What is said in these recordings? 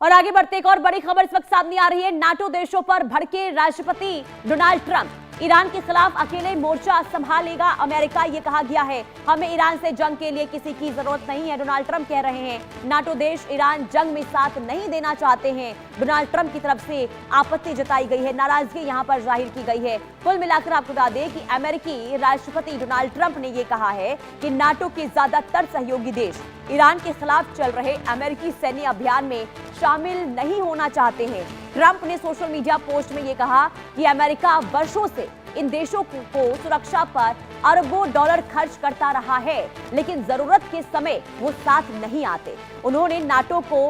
और आगे बढ़ते एक और बड़ी खबर इस वक्त सामने आ रही है। नाटो देशों पर भड़के राष्ट्रपति डोनाल्ड ट्रंप। ईरान के खिलाफ अकेले मोर्चा संभालेगा अमेरिका, ये कहा गया है। हमें ईरान से जंग के लिए किसी की जरूरत नहीं है, डोनाल्ड ट्रंप कह रहे हैं। नाटो देश ईरान जंग में साथ नहीं देना चाहते हैं। डोनाल्ड ट्रंप की तरफ से आपत्ति जताई गई है, नाराजगी यहां पर जाहिर की गई है। कुल मिलाकर आपको बता दें कि अमेरिकी राष्ट्रपति डोनाल्ड ट्रंप ने यह कहा है कि नाटो के ज्यादातर सहयोगी देश ईरान के खिलाफ चल रहे अमेरिकी सैन्य अभियान में शामिल नहीं होना चाहते हैं। ट्रंप ने सोशल मीडिया पोस्ट में यह कहा कि अमेरिका वर्षों से इन देशों को सुरक्षा पर अरबों डॉलर खर्च करता रहा है, लेकिन जरूरत के समय वो साथ नहीं आते। उन्होंने नाटो को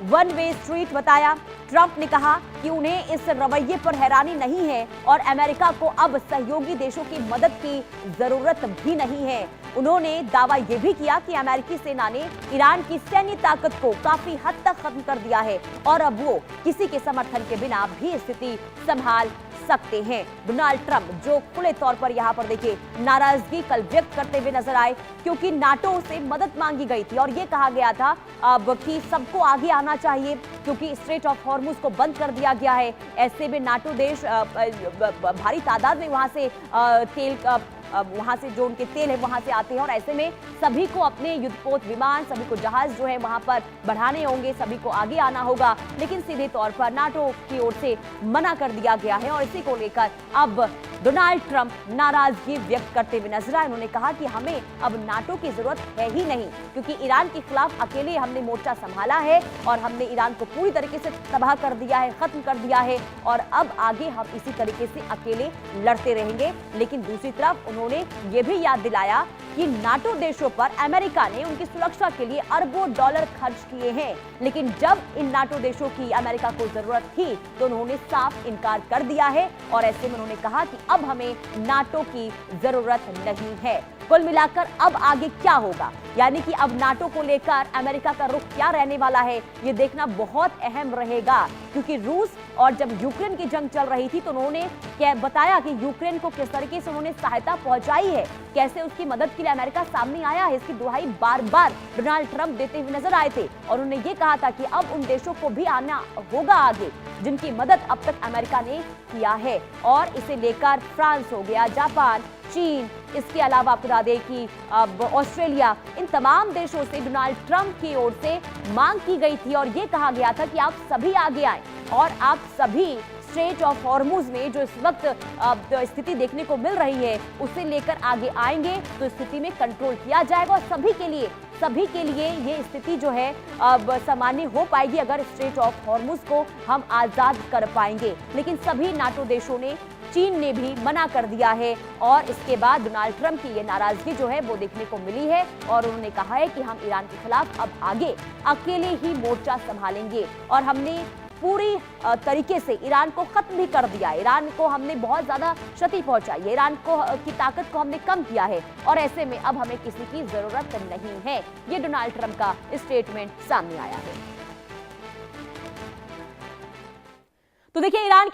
वन वे स्ट्रीट बताया। ट्रंप ने कहा कि उन्हें इस रवैये पर हैरानी नहीं है और अमेरिका को अब सहयोगी देशों की मदद की जरूरत भी नहीं है। उन्होंने दावा यह भी किया कि अमेरिकी सेना ने ईरान की सैन्य ताकत को काफी हद तक खत्म कर दिया है और अब वो किसी के समर्थन के बिना भी स्थिति संभाल सकते हैं। डोनाल्ड ट्रंप जो खुले तौर पर यहाँ पर देखिए नाराजगी कल व्यक्त करते हुए नजर आए, क्योंकि नाटो से मदद मांगी गई थी और ये कहा गया था अब कि सबको आगे आना चाहिए, क्योंकि स्ट्रेट ऑफ हॉर्मुज को बंद कर दिया गया है। ऐसे में नाटो देश भारी तादाद में वहां से तेल वहां से जो उनके तेल है वहां से आते हैं और ऐसे में सभी को अपने युद्धपोत विमान, सभी को जहाज जो है वहां पर बढ़ाने होंगे, सभी को आगे आना होगा, लेकिन सीधे तौर पर नाटो की ओर से मना कर दिया गया है और इसी को लेकर अब डोनाल्ड ट्रंप नाराजगी व्यक्त करते हुए नजर आए। उन्होंने कहा कि हमें अब नाटो की जरूरत है ही नहीं, क्योंकि ईरान के खिलाफ अकेले हमने मोर्चा संभाला है और हमने ईरान को पूरी तरीके से तबाह कर दिया है, खत्म कर दिया है और अब आगे हम इसी तरीके से अकेले लड़ते रहेंगे। लेकिन दूसरी तरफ उन्होंने ये भी याद दिलाया कि नाटो देशों पर अमेरिका ने उनकी सुरक्षा के लिए अरबों डॉलर खर्च किए हैं, लेकिन जब इन नाटो देशों की अमेरिका को जरूरत थी तो उन्होंने साफ इनकार कर दिया है और ऐसे में उन्होंने कहा कि अब हमें नाटो की जरूरत नहीं है। कुल मिलाकर अब आगे क्या होगा, यानी कि अब नाटो को लेकर अमेरिका का रुख क्या रहने वाला है, ये देखना बहुत अहम रहेगा। क्योंकि रूस और जब यूक्रेन की जंग चल रही थी तो उन्होंने क्या बताया कि यूक्रेन को किस तरीके से उन्होंने सहायता पहुंचाई है, कैसे उसकी मदद के लिए अमेरिका सामने आया है, इसकी दुहाई बार बार डोनाल्ड ट्रंप देते हुए नजर आए थे और उन्होंने ये कहा था कि अब उन देशों को भी आना होगा आगे जिनकी मदद अब तक अमेरिका ने किया है। और इसे लेकर फ्रांस हो गया, जापान, चीन, इसके अलावा आपको बता दें कि अब ऑस्ट्रेलिया, इन तमाम देशों से डोनाल्ड ट्रंप की ओर से मांग की गई थी और ये कहा गया था कि आप सभी आगे आए और आप सभी स्ट्रेट ऑफ हॉर्मुज में जो इस वक्त स्थिति देखने को मिल रही है उसे लेकर आगे आएंगे तो स्थिति में कंट्रोल किया जाएगा और सभी के लिए ये स्थिति जो है अब सामान्य हो पाएगी अगर स्ट्रेट ऑफ हॉर्मुज को हम आजाद कर पाएंगे। लेकिन सभी नाटो देशों ने, चीन ने भी मना कर दिया है और इसके बाद डोनाल्ड ट्रंप की ये नाराजगी जो है वो देखने को मिली है और उन्होंने कहा है कि हम ईरान के खिलाफ अब आगे अकेले ही मोर्चा संभालेंगे और हमने पूरी तरीके से ईरान को खत्म भी कर दिया। ईरान को हमने बहुत ज्यादा क्षति पहुंचाई है, ईरान को की ताकत को हमने कम किया है और ऐसे में अब हमें किसी की जरूरत नहीं है। ये डोनाल्ड ट्रंप का स्टेटमेंट सामने आया है। तो देखिए ईरान के